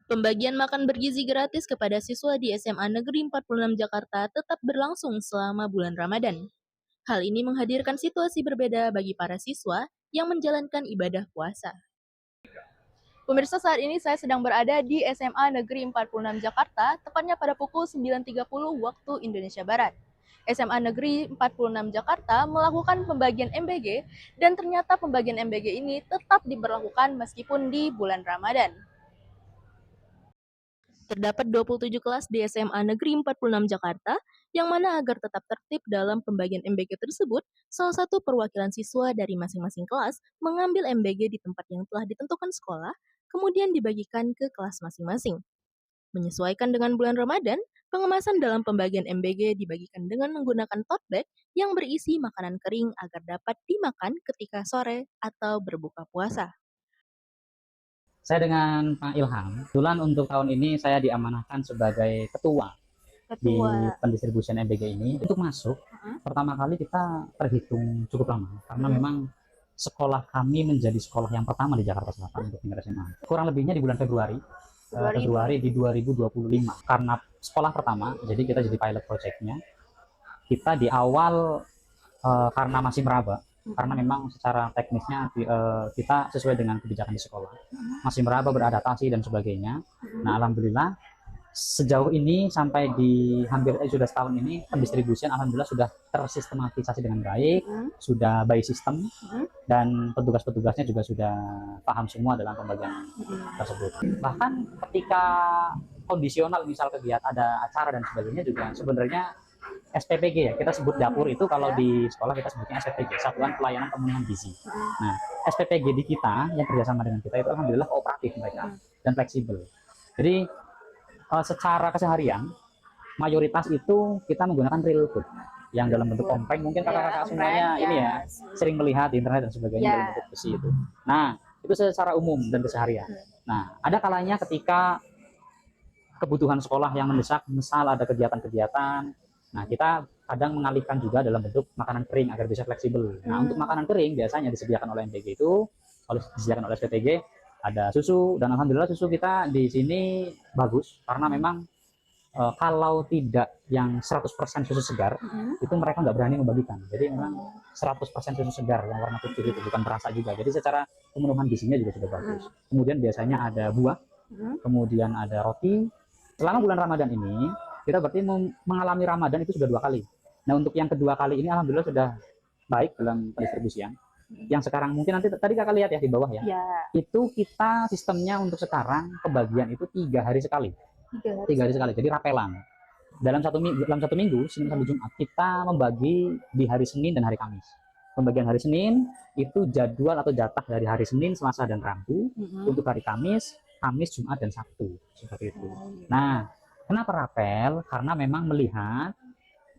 Pembagian makan bergizi gratis kepada siswa di SMA Negeri 46 Jakarta tetap berlangsung selama bulan Ramadan. Hal ini menghadirkan situasi berbeda bagi para siswa yang menjalankan ibadah puasa. Pemirsa, saat ini saya sedang berada di SMA Negeri 46 Jakarta, tepatnya pada pukul 9.30 waktu Indonesia Barat. SMA Negeri 46 Jakarta melakukan pembagian MBG dan ternyata pembagian MBG ini tetap diberlakukan meskipun di bulan Ramadan. Terdapat 27 kelas di SMA Negeri 46 Jakarta, yang mana agar tetap tertib dalam pembagian MBG tersebut, salah satu perwakilan siswa dari masing-masing kelas mengambil MBG di tempat yang telah ditentukan sekolah, kemudian dibagikan ke kelas masing-masing. Menyesuaikan dengan bulan Ramadan, pengemasan dalam pembagian MBG dibagikan dengan menggunakan tote bag yang berisi makanan kering agar dapat dimakan ketika sore atau berbuka puasa. Saya dengan Pak Ilham. Kebetulan untuk tahun ini saya diamanahkan sebagai ketua di pendistribusian MBG ini. Untuk masuk, pertama kali kita terhitung cukup lama karena memang sekolah kami menjadi sekolah yang pertama di Jakarta Selatan untuk tingkat SMA. Kurang lebihnya di bulan Februari di 2025. Karena sekolah pertama, jadi kita jadi pilot projectnya. Kita di awal karena masih meraba, karena memang secara teknisnya kita sesuai dengan kebijakan di sekolah, masih meraba, beradaptasi dan sebagainya. Nah, alhamdulillah sejauh ini sampai di hampir sudah setahun ini pendistribusian alhamdulillah sudah tersistematisasi dengan baik, sudah by system, dan petugas-petugasnya juga sudah paham semua dalam pembagian tersebut. Bahkan ketika kondisional, misal kegiatan ada acara dan sebagainya, juga sebenarnya SPPG ya, kita sebut dapur itu kalau di sekolah kita sebutnya SPPG, Satuan Pelayanan Pemenuhan Gizi. Nah, SPPG di kita yang kerjasama dengan kita itu alhamdulillah kooperatif mereka dan fleksibel. Jadi secara keseharian mayoritas itu kita menggunakan real food yang dalam bentuk kompleng. Mungkin kakak-kakak semuanya ini ya sering melihat di internet dan sebagainya dalam bentuk besi itu. Nah, itu secara umum dan keseharian. Nah, ada kalanya ketika kebutuhan sekolah yang mendesak, misal ada kegiatan-kegiatan, nah kita kadang mengalihkan juga dalam bentuk makanan kering agar bisa fleksibel. Nah, untuk makanan kering biasanya disediakan oleh MBG itu, disediakan oleh SPPG, ada susu, dan alhamdulillah susu kita di sini bagus karena memang kalau tidak yang 100% susu segar, itu mereka nggak berani membagikan. Jadi memang 100% susu segar yang warna putih itu, bukan perasa juga. Jadi secara pemenuhan gizinya juga sudah bagus. Kemudian biasanya ada buah, kemudian ada roti. Selama bulan Ramadan ini, kita berarti mengalami Ramadan itu sudah 2 kali. Nah, untuk yang kedua kali ini alhamdulillah sudah baik dalam pendistribusian. Yang sekarang mungkin nanti tadi kakak lihat ya di bawah ya, itu kita sistemnya untuk sekarang kebagian itu 3 hari sekali. 3 hari sekali, jadi rapelan. Dalam satu minggu, Senin sampai Jumat, kita membagi di hari Senin dan hari Kamis. Pembagian hari Senin itu jadwal atau jatah dari hari Senin, Selasa, dan Rabu. Untuk hari Kamis, Jumat, dan Sabtu, seperti itu. Nah, kenapa rapel? Karena memang melihat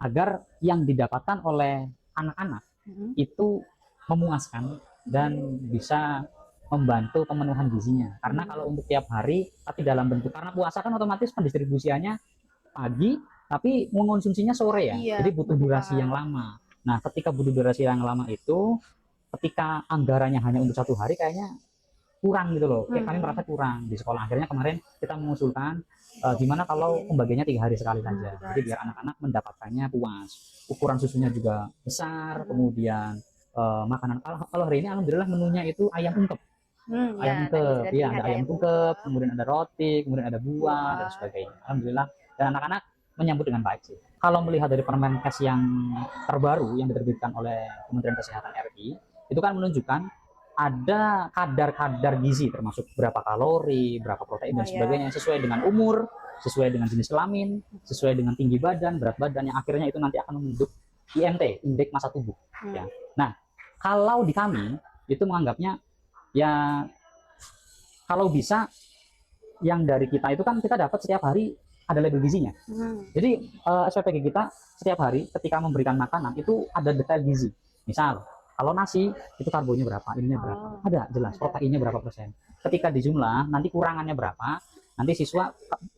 agar yang didapatkan oleh anak-anak itu memuaskan dan bisa membantu pemenuhan gizinya. Karena kalau untuk tiap hari, tapi dalam bentuk, karena puasa kan otomatis pendistribusiannya pagi, tapi mengonsumsinya sore ya. Jadi butuh durasi yang lama. Nah, ketika butuh durasi yang lama itu, ketika anggarannya hanya untuk 1 hari, kayaknya kurang gitu loh. Kami merasa kurang di sekolah. Akhirnya kemarin kita mengusulkan gimana kalau pembagiannya 3 hari sekali saja. Jadi biar anak-anak mendapatkannya puas. Ukuran susunya juga besar. Kemudian makanan, kalau hari ini alhamdulillah menunya itu ayam ungkep. Ayam ungkep, iya, ada ayam ungkep, kemudian ada roti, kemudian ada buah dan sebagainya. Alhamdulillah, dan anak-anak menyambut dengan baik sih. Kalau melihat dari Permenkes yang terbaru yang diterbitkan oleh Kementerian Kesehatan RI, itu kan menunjukkan ada kadar-kadar gizi, termasuk berapa kalori, berapa protein dan sebagainya, sesuai dengan umur, sesuai dengan jenis kelamin, sesuai dengan tinggi badan, berat badan, yang akhirnya itu nanti akan membentuk IMT, indeks massa tubuh. Ya. Nah, kalau di kami itu menganggapnya ya, kalau bisa yang dari kita itu kan kita dapat setiap hari ada label gizinya. Jadi SPPG kita setiap hari ketika memberikan makanan itu ada detail gizi. Misal kalau nasi itu karbonya berapa, ininya berapa, ada jelas, proteinnya berapa persen. Ketika dijumlah nanti kurangannya berapa, nanti siswa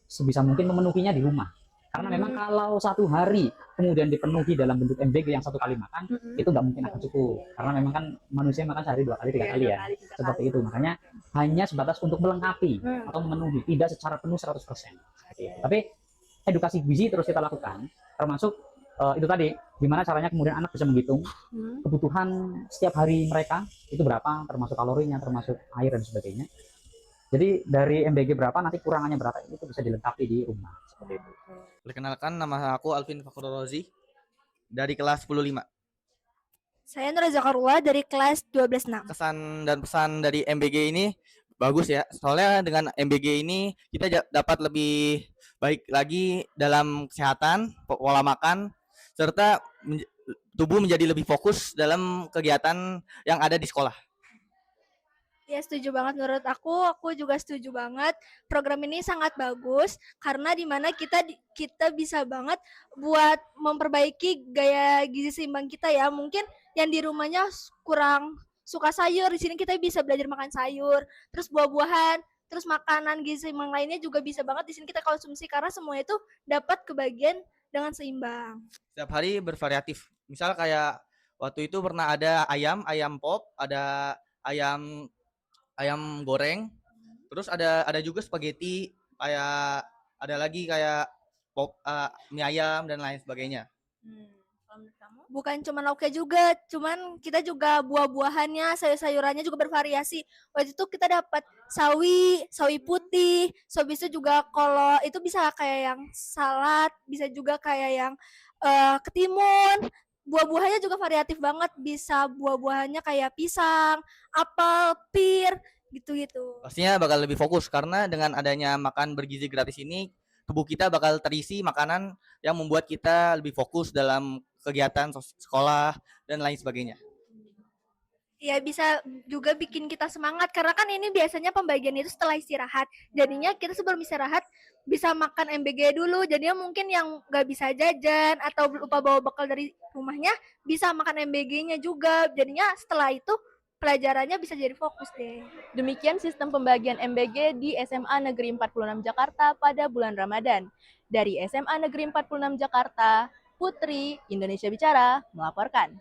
sebisa mungkin memenuhinya di rumah. Karena memang kalau 1 hari kemudian dipenuhi dalam bentuk MBG yang 1 kali makan, itu nggak mungkin akan cukup. Karena memang kan manusia makan sehari 2 kali, 3 kali ya. Seperti itu. Makanya hanya sebatas untuk melengkapi atau memenuhi, tidak secara penuh 100%. Tapi edukasi gizi terus kita lakukan, termasuk itu tadi, gimana caranya kemudian anak bisa menghitung kebutuhan setiap hari mereka itu berapa, termasuk kalorinya, termasuk air dan sebagainya. Jadi dari MBG berapa, nanti kurangannya berapa, itu bisa dilengkapi di rumah. Seperti itu. Perkenalkan, nama aku Alvin Fakhrozi dari kelas 105. Saya Nur Zakarullah dari kelas 12-6. Kesan dan pesan dari MBG ini bagus ya. Soalnya dengan MBG ini kita dapat lebih baik lagi dalam kesehatan, pola makan, serta tubuh menjadi lebih fokus dalam kegiatan yang ada di sekolah. Ya, setuju banget menurut aku juga setuju banget. Program ini sangat bagus karena dimana kita bisa banget buat memperbaiki gaya gizi seimbang kita ya. Mungkin yang di rumahnya kurang suka sayur, di sini kita bisa belajar makan sayur, terus buah-buahan, terus makanan gizi seimbang lainnya juga bisa banget di sini kita konsumsi karena semuanya itu dapat kebagian dengan seimbang. Setiap hari bervariatif. Misal kayak waktu itu pernah ada ayam pop, ada ayam goreng, terus ada juga spaghetti, kayak ada lagi kayak pop, mie ayam dan lain sebagainya. Bukan cuma lauknya juga, cuman kita juga buah-buahannya, sayur-sayurannya juga bervariasi. Waktu itu kita dapat sawi putih, habis itu juga kalau itu bisa kayak yang salad, bisa juga kayak yang ketimun. Buah-buahannya juga variatif banget, bisa buah-buahannya kayak pisang, apel, pir, gitu-gitu. Pastinya bakal lebih fokus karena dengan adanya makan bergizi gratis ini, tubuh kita bakal terisi makanan yang membuat kita lebih fokus dalam kegiatan sekolah dan lain sebagainya. Ya, bisa juga bikin kita semangat karena kan ini biasanya pembagian itu setelah istirahat. Jadinya kita sebelum istirahat bisa makan MBG dulu. Jadinya mungkin yang nggak bisa jajan atau lupa bawa bekal dari rumahnya bisa makan MBG-nya juga. Jadinya setelah itu pelajarannya bisa jadi fokus deh. Demikian sistem pembagian MBG di SMA Negeri 46 Jakarta pada bulan Ramadan. Dari SMA Negeri 46 Jakarta, Putri Indonesia Bicara melaporkan.